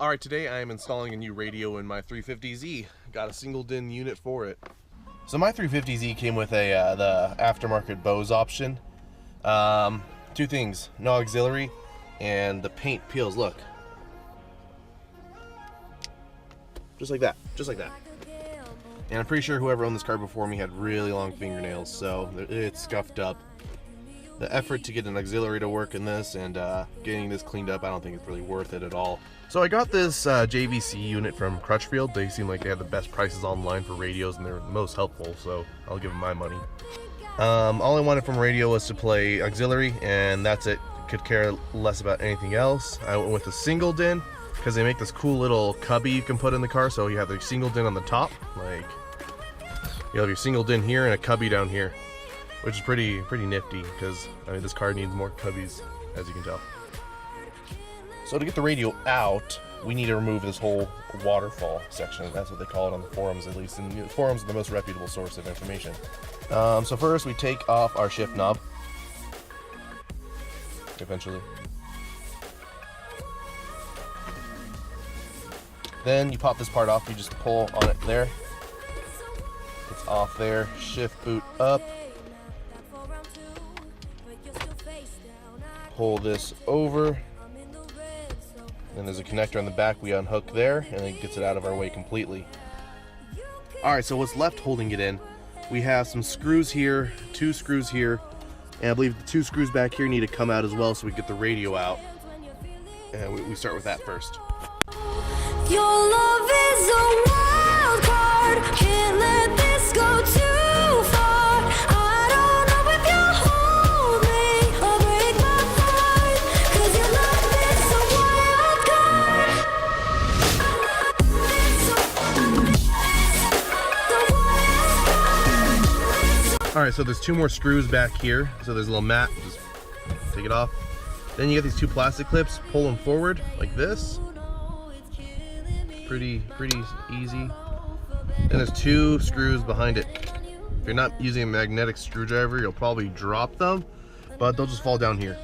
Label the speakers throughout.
Speaker 1: Alright, today I am installing a new radio in my 350Z. Got a single DIN unit for it. So my 350Z came with the aftermarket Bose option. Two things, no auxiliary, and the paint peels, look. Just like that, just like that. And I'm pretty sure whoever owned this car before me had really long fingernails, so it's scuffed up. The effort to get an auxiliary to work in this and getting this cleaned up, I don't think it's really worth it at all. So I got this JVC unit from Crutchfield. They seem like they have the best prices online for radios and they're most helpful, so I'll give them my money. All I wanted from a radio was to play auxiliary, and that's it. Could care less about anything else. I went with a single DIN because they make this cool little cubby you can put in the car, so you have the single DIN on the top, like you have your single DIN here and a cubby down here, which is pretty nifty because I mean this car needs more cubbies, as you can tell. So to get the radio out, we need to remove this whole waterfall section. That's what they call it on the forums, at least. And the forums are the most reputable source of information. So first we take off our shift knob. Eventually. Then you pop this part off, you just pull on it there. It's off there. Shift boot up. Pull this over. And there's a connector on the back we unhook there, and it gets it out of our way completely. Alright, so what's left holding it in, we have some screws here, 2 screws here, and I believe the 2 screws back here need to come out as well so we get the radio out. And we start with that first.
Speaker 2: Your love is a wild card. Can't let this go too far. I don't know if you'll hold me or break my heart, 'cause your love is a wild card.
Speaker 1: Alright, so there's 2 more screws back here. So there's a little mat, just take it off. Then you get these 2 plastic clips, pull them forward like this. Pretty easy. And there's 2 screws behind it. If you're not using a magnetic screwdriver, you'll probably drop them, but they'll just fall down here.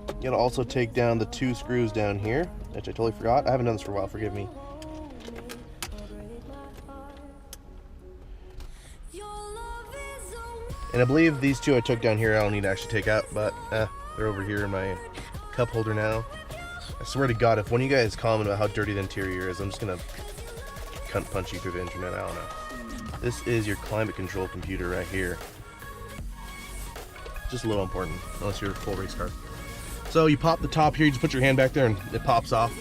Speaker 1: You gotta also take down the 2 screws down here, which I totally forgot. I haven't done this for a while, forgive me. And I believe these 2 I took down here I don't need to actually take out, but they're over here in my cup holder now. I swear to God, if one of you guys comment about how dirty the interior is, I'm just gonna cunt punch you through the internet, I don't know. This is your climate control computer right here. Just a little important, unless you're a full race car. So you pop the top here, you just put your hand back there and it pops off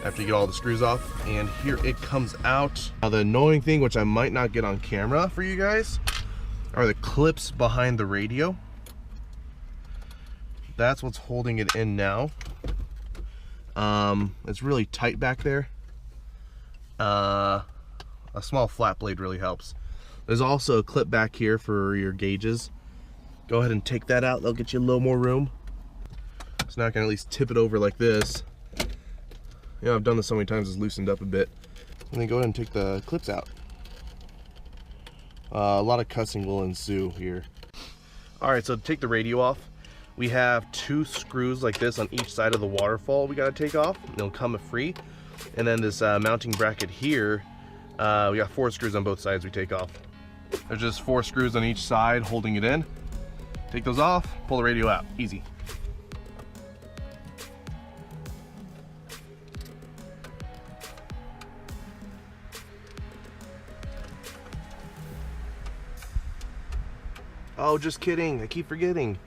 Speaker 1: after you get all the screws off, and here it comes out. Now the annoying thing, which I might not get on camera for you guys, are the clips behind the radio. That's what's holding it in now. It's really tight back there. A small flat blade really helps. There's also a clip back here for your gauges. Go ahead and take that out, that'll get you a little more room. So now I can at least tip it over like this. You know, I've done this so many times, it's loosened up a bit. And then go ahead and take the clips out. A lot of cussing will ensue here. Alright, so to take the radio off, we have 2 screws like this on each side of the waterfall we gotta take off. They'll come free. And then this mounting bracket here, we got 4 screws on both sides we take off. There's just 4 screws on each side holding it in. Take those off, pull the radio out, easy. Oh, just kidding, I keep forgetting.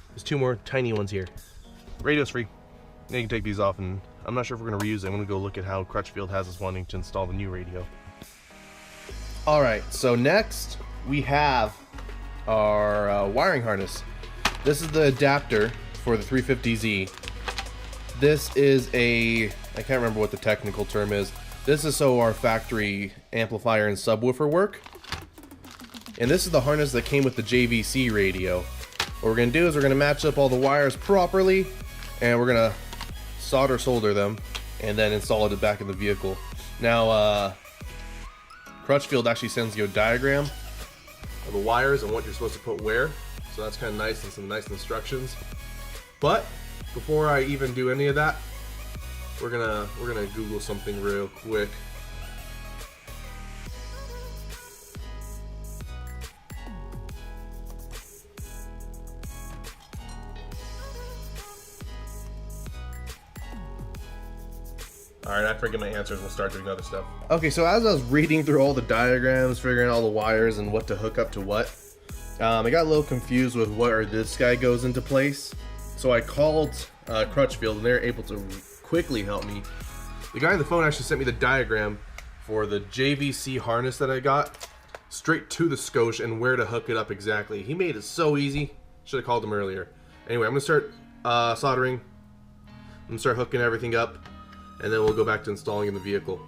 Speaker 1: There's 2 more tiny ones here. Radio's free. Now you can take these off, and I'm not sure if we're gonna reuse it. I'm gonna go look at how Crutchfield has us wanting to install the new radio. Alright, so next we have our wiring harness. This is the adapter for the 350Z. This is I can't remember what the technical term is. This is so our factory amplifier and subwoofer work. And this is the harness that came with the JVC radio. What we're going to do is we're going to match up all the wires properly, and we're going to solder them, and then install it back in the vehicle. Now, Crutchfield actually sends you a diagram of the wires and what you're supposed to put where. So that's kind of nice and some nice instructions. But before I even do any of that, we're gonna Google something real quick. Alright, after I get my answers, we'll start doing other stuff. Okay, so as I was reading through all the diagrams, figuring out all the wires and what to hook up to what, I got a little confused with where this guy goes into place. So I called Crutchfield, and they're able to quickly help me. The guy on the phone actually sent me the diagram for the JVC harness that I got, straight to the Scotia and where to hook it up exactly. He made it so easy. Should have called him earlier. Anyway, I'm going to start soldering. I'm going to start hooking everything up, and then we'll go back to installing in the vehicle.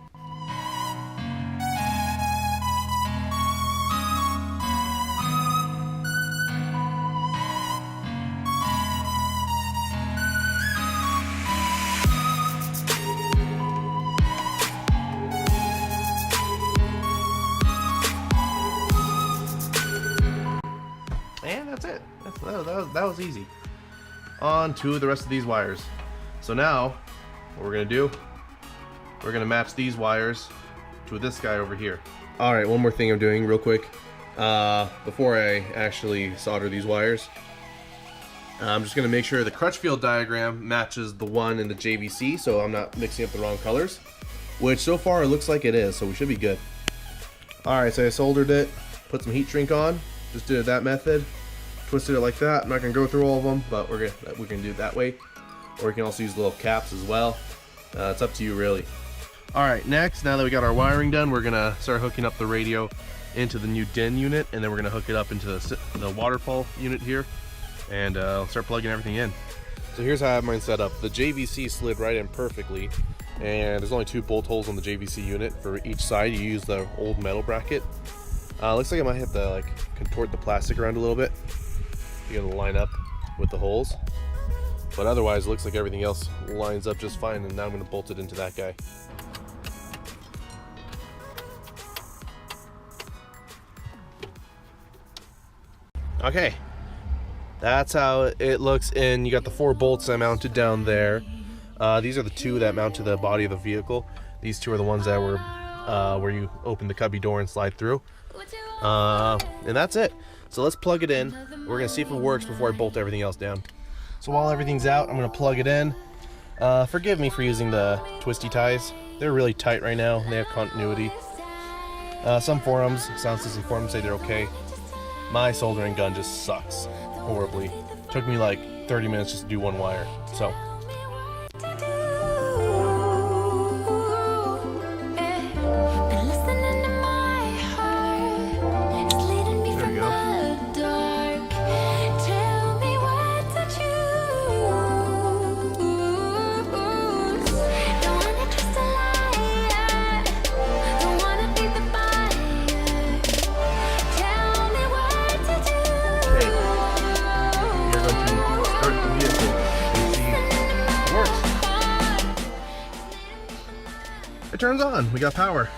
Speaker 1: And that's it. That was easy. On to the rest of these wires. So now, what we're gonna do, we're gonna match these wires to this guy over here. All right, one more thing I'm doing real quick. Before I actually solder these wires, I'm just gonna make sure the Crutchfield diagram matches the one in the JVC, so I'm not mixing up the wrong colors, which so far it looks like it is, so we should be good. All right, so I soldered it, put some heat shrink on, just did it that method, twisted it like that. I'm not gonna go through all of them, but we can do it that way. Or you can also use little caps as well. It's up to you, really. Alright, next, now that we got our wiring done, we're gonna start hooking up the radio into the new DIN unit, and then we're gonna hook it up into the waterfall unit here, and start plugging everything in. So here's how I have mine set up. The JVC slid right in perfectly, and there's only 2 bolt holes on the JVC unit for each side. You use the old metal bracket. Looks like I might have to like contort the plastic around a little bit to get it to line up with the holes. But otherwise, it looks like everything else lines up just fine, and now I'm going to bolt it into that guy. Okay, that's how it looks, and you got the 4 bolts I mounted down there. These are the 2 that mount to the body of the vehicle. These 2 are the ones that were where you open the cubby door and slide through. And that's it. So let's plug it in. We're going to see if it works before I bolt everything else down. So while everything's out, I'm going to plug it in. Forgive me for using the twisty ties. They're really tight right now. They have continuity. Some forums, sound system forums, say they're okay. My soldering gun just sucks horribly. Took me like 30 minutes just to do 1 wire. So. It turns on. We got power.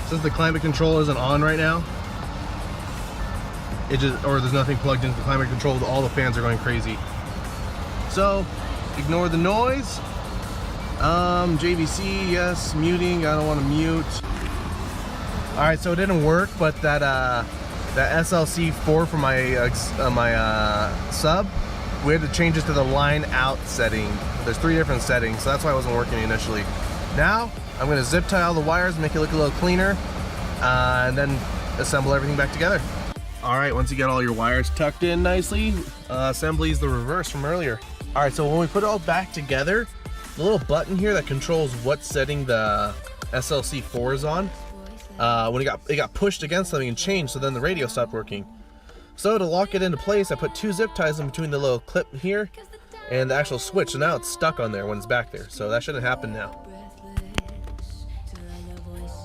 Speaker 1: Since the climate control isn't on right now, or there's nothing plugged into the climate control, all the fans are going crazy. So ignore the noise. JVC, yes, muting. I don't want to mute. All right, so it didn't work, but that SLC4 for my sub, we had to change it to the line out setting. There's 3 different settings, so that's why it wasn't working initially. Now I'm going to zip tie all the wires, make it look a little cleaner, and then assemble everything back together. All right, once you get all your wires tucked in nicely, assembly is the reverse from earlier. All right, so when we put it all back together, the little button here that controls what setting the SLC4 is on, when it got pushed against something and changed, so then the radio stopped working. So to lock it into place, I put 2 zip ties in between the little clip here and the actual switch, so now it's stuck on there when it's back there, so that shouldn't happen now.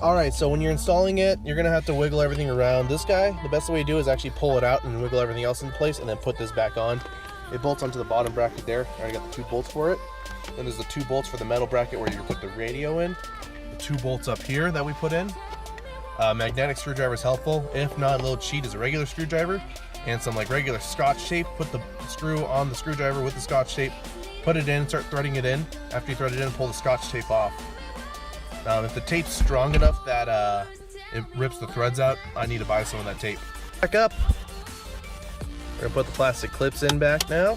Speaker 1: Alright, so when you're installing it, you're gonna have to wiggle everything around. This guy, the best way to do is actually pull it out and wiggle everything else in place and then put this back on. It bolts onto the bottom bracket there. I already got the 2 bolts for it. Then there's the 2 bolts for the metal bracket where you put the radio in. The 2 bolts up here that we put in. Magnetic screwdriver is helpful. If not, a little cheat is a regular screwdriver and some like regular Scotch tape. Put the screw on the screwdriver with the Scotch tape. Put it in, start threading it in. After you thread it in, pull the Scotch tape off. If the tape's strong enough that it rips the threads out, I need to buy some of that tape. Back up. We're gonna put the plastic clips in back now.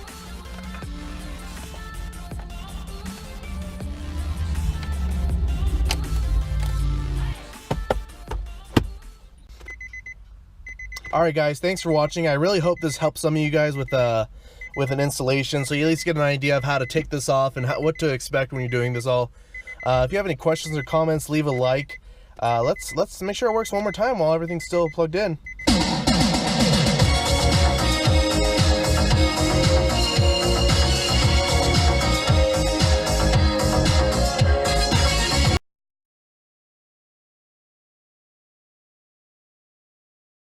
Speaker 1: Alright guys, thanks for watching. I really hope this helps some of you guys with an installation, so you at least get an idea of how to take this off and what to expect when you're doing this all. If you have any questions or comments, leave a like. Let's make sure it works one more time while everything's still plugged in.